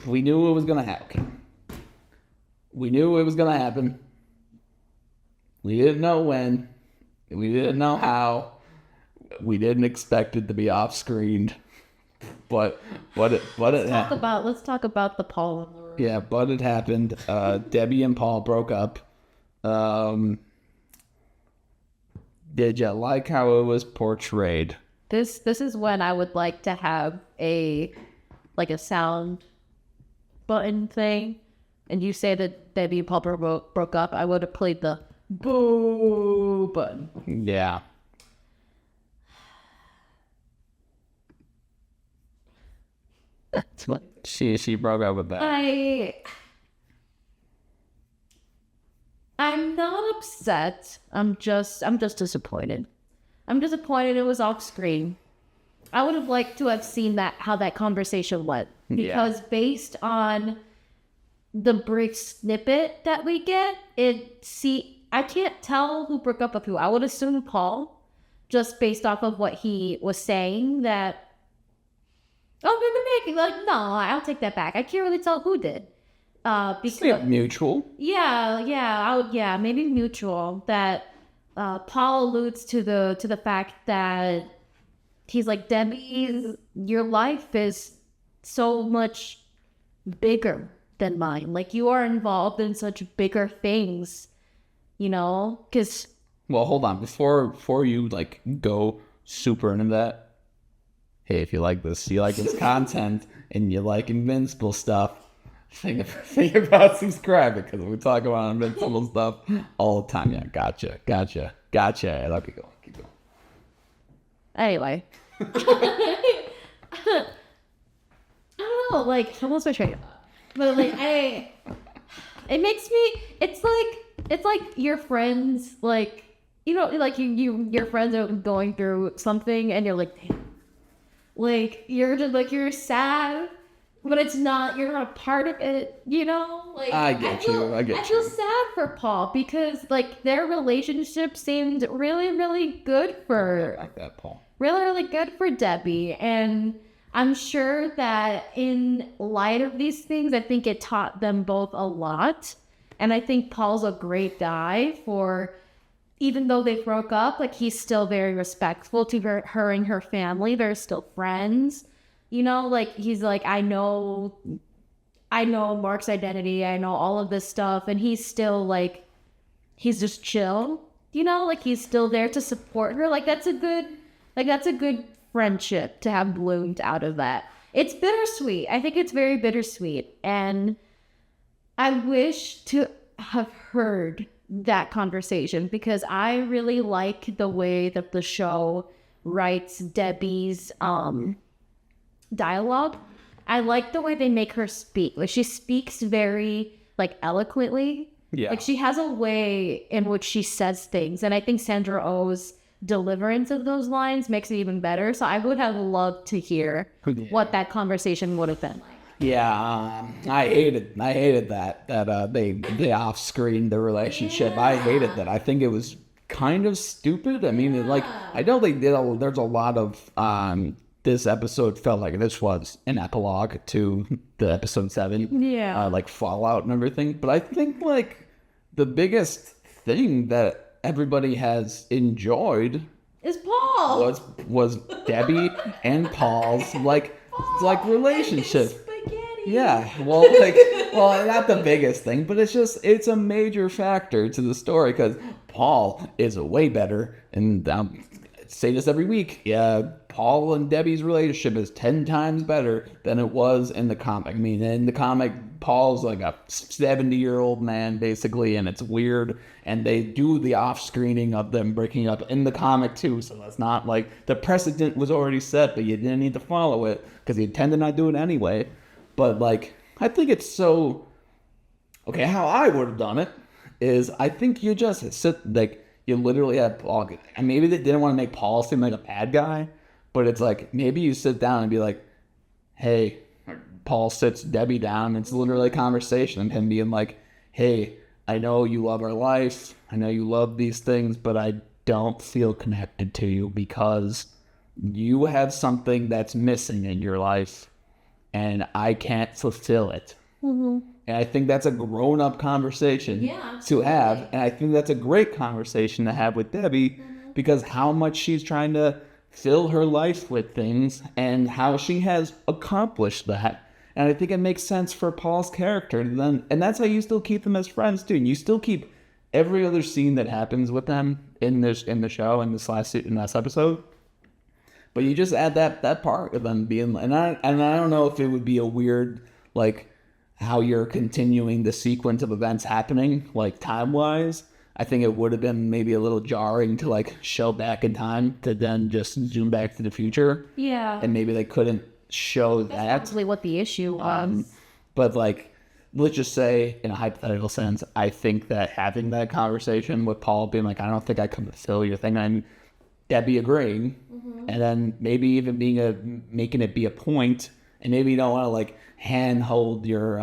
we knew it was gonna happen. We knew it was gonna happen. We didn't know when. We didn't know how. We didn't expect it to be off screened. But it Let's talk about the Paul in the room. yeah, but it happened. Debbie and Paul broke up. Did you like how it was portrayed? This is when I would like to have a sound button thing, and you say that Debbie and Paul broke up. I would have played the boo button. Yeah. That's what she broke up with that. I'm not upset. I'm just disappointed. I'm disappointed it was off screen. I would have liked to have seen how that conversation went. Because based on the brief snippet that we get, I can't tell who broke up with who. I would assume Paul, just based off of what he was saying that, no, I'll take that back. I can't really tell who did. Because mutual. Yeah, maybe mutual. That Paul alludes to the fact that he's like, Debbie, your life is so much bigger than mine. Like, you are involved in such bigger things, because. Well, hold on. Before you go super into that. Hey, if you like this content and you like Invincible stuff, think about subscribing, because we talk about Invincible stuff all the time. Yeah, gotcha. I love you. Keep going. Anyway. I don't know, I lost my train of thought. But it makes me, it's like your friends, your friends are going through something and you're like, damn. You're just you're sad, but it's not, you're not a part of it, I get you. I feel sad for Paul because their relationship seemed really, really good for. I like that, Paul. Really, really good for Debbie. And I'm sure that in light of these things, I think it taught them both a lot. And I think Paul's a great guy even though they broke up, he's still very respectful to her and her family. They're still friends. He's I know Mark's identity. I know all of this stuff. And he's still he's just chill. He's still there to support her. That's a good friendship to have bloomed out of that. It's bittersweet. I think it's very bittersweet. And I wish to have heard that conversation because I really like the way that the show writes Debbie's dialogue. I like the way they make her speak. She speaks very eloquently. Yeah. She has a way in which she says things, and I think Sandra Oh's deliverance of those lines makes it even better. So I would have loved to hear what that conversation would have been like. Yeah, I hated that they off-screened the relationship. I hated that. I think it was kind of stupid. I mean, I know they did. There's a lot of this episode felt like this was an epilogue to the episode 7. Yeah, Fallout and everything. But I think the biggest thing that everybody has enjoyed is Paul. Was Debbie and Paul's relationship. Yeah, well, not the biggest thing, but it's a major factor to the story because Paul is way better, and I say this every week. Yeah, Paul and Debbie's relationship is 10 times better than it was in the comic. I mean, in the comic, Paul's a 70-year-old man, basically, and it's weird, and they do the off-screening of them breaking up in the comic, too, so that's not the precedent was already set, but you didn't need to follow it, because you tend to not do it anyway. But, I think it's so... Okay, how I would have done it is I think you just sit, you literally have Paul... And maybe they didn't want to make Paul seem like a bad guy, but it's maybe you sit down and be like, hey... Paul sits Debbie down, and it's literally a conversation of him being like, hey, I know you love our life, I know you love these things, but I don't feel connected to you because you have something that's missing in your life. and I can't fulfill it. And I think that's a grown-up conversation to have. And I think that's a great conversation to have with Debbie because how much she's trying to fill her life with things and how she has accomplished that. And I think it makes sense for Paul's character then. And that's how you still keep them as friends too. And you still keep every other scene that happens with them in the show in this last episode. But you just add that part of them being, and I don't know if it would be a weird, like, how you're continuing the sequence of events happening, like, time-wise. I think it would have been maybe a little jarring to, like, show back in time to then just zoom back to the future. Yeah. And maybe they couldn't show that. That's probably what the issue was. But, like, let's just say, in a hypothetical sense, I think that having that conversation with Paul being like, I don't think I can fulfill your thing, and Debbie agreeing, and then maybe even making it be a point, and maybe you don't want to, like, handhold your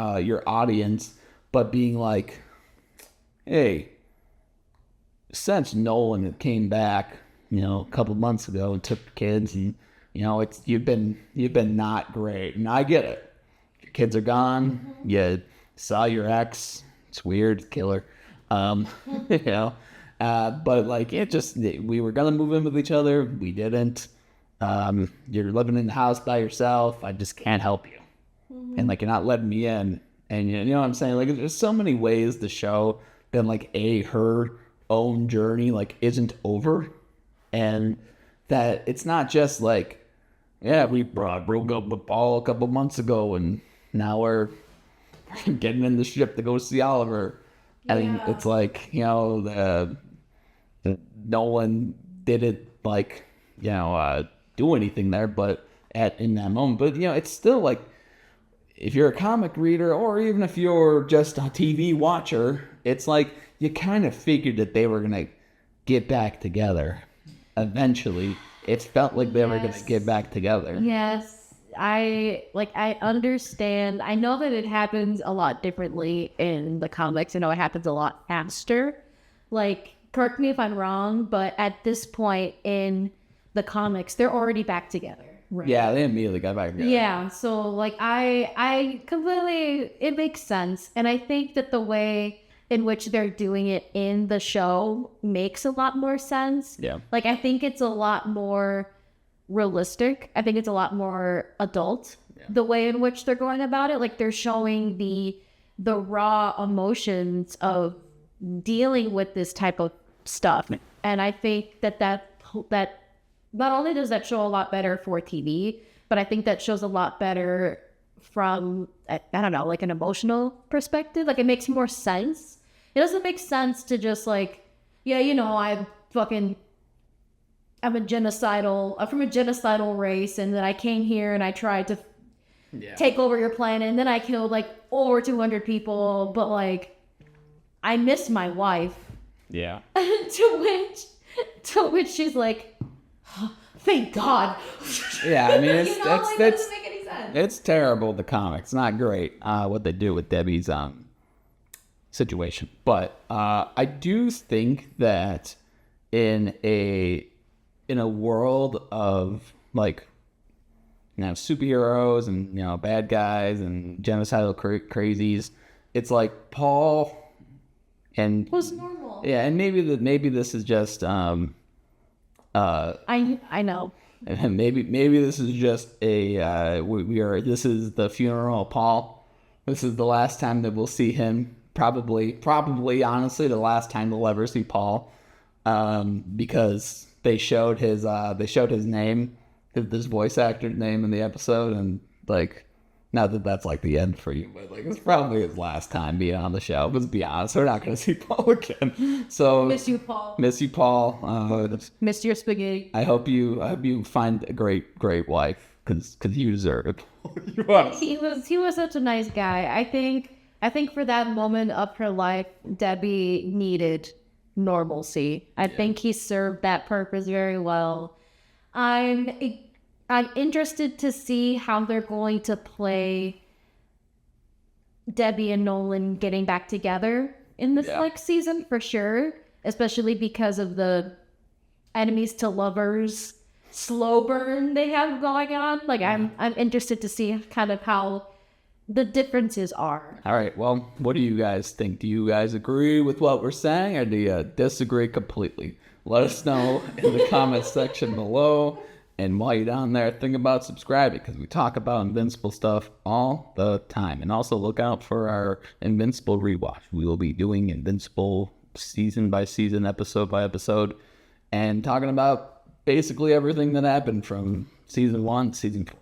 audience, but being like, hey, since Nolan came back, a couple months ago and took the kids, and you've been not great, and I get it. Your kids are gone. You saw your ex. It's weird, killer. But like we were gonna move in with each other. We didn't. You're living in the house by yourself. I just can't help you, and like you're not letting me in. And you know what I'm saying? Like there's so many ways the show that like her own journey like isn't over, and that it's not just like, yeah, we broke up with Paul a couple months ago, and now we're getting in the ship to go see Oliver. I mean, it's like, Nolan didn't like, do anything there, but in that moment. But it's still like, if you're a comic reader or even if you're just a TV watcher, it's like you kind of figured that they were gonna get back together. Eventually, it felt like they were gonna get back together. Yes. I understand. I know that it happens a lot differently in the comics. I know it happens a lot faster. Like, correct me if I'm wrong, but at this point in the comics, they're already back together. Right? Yeah, they immediately got back together. Yeah, so like I completely, it makes sense. And I think that the way in which they're doing it in the show makes a lot more sense. Yeah. Like, I think it's a lot more realistic. I think it's a lot more adult, the way in which they're going about it. Like, they're showing the raw emotions of dealing with this type of stuff. And I think that not only does that show a lot better for TV, but I think that shows a lot better from, I don't know, like an emotional perspective. Like, it makes more sense. It doesn't make sense to just like, I'm from a genocidal race, and then I came here and I tried to take over your planet, and then I killed like over 200 people, but like I miss my wife. Yeah. to which she's like, oh, thank God. Yeah, I mean it's that doesn't make any sense. It's terrible. The comics, it's not great. What they do with Debbie's situation, but I do think that in a world of like superheroes and bad guys and genocidal crazies, it's like Paul and was normal. Yeah, and maybe this is just I know. And maybe this is just this is the funeral of Paul. This is the last time that we'll see him. Probably honestly the last time we'll ever see Paul, because they showed his name, this voice actor's name in the episode, and like, not that that's like the end for you, but like it's probably his last time being on the show. Let's be honest, we're not going to see Paul again. So miss you, Paul. Miss you, Paul. Miss your spaghetti. I hope you find a great wife, because you deserve it. He was such a nice guy. I think for that moment of her life, Debbie needed normalcy. I think he served that purpose very well. I'm interested to see how they're going to play Debbie and Nolan getting back together in this season for sure, especially because of the enemies to lovers slow burn they have going on. Like I'm interested to see kind of how the differences are. All right, well, what do you guys think? Do you guys agree with what we're saying, or do you disagree completely? Let us know in the comments section below. And while you're down there, think about subscribing, because we talk about Invincible stuff all the time. And also look out for our Invincible rewatch. We will be doing Invincible season by season, episode by episode, and talking about basically everything that happened from season 1 to season 4.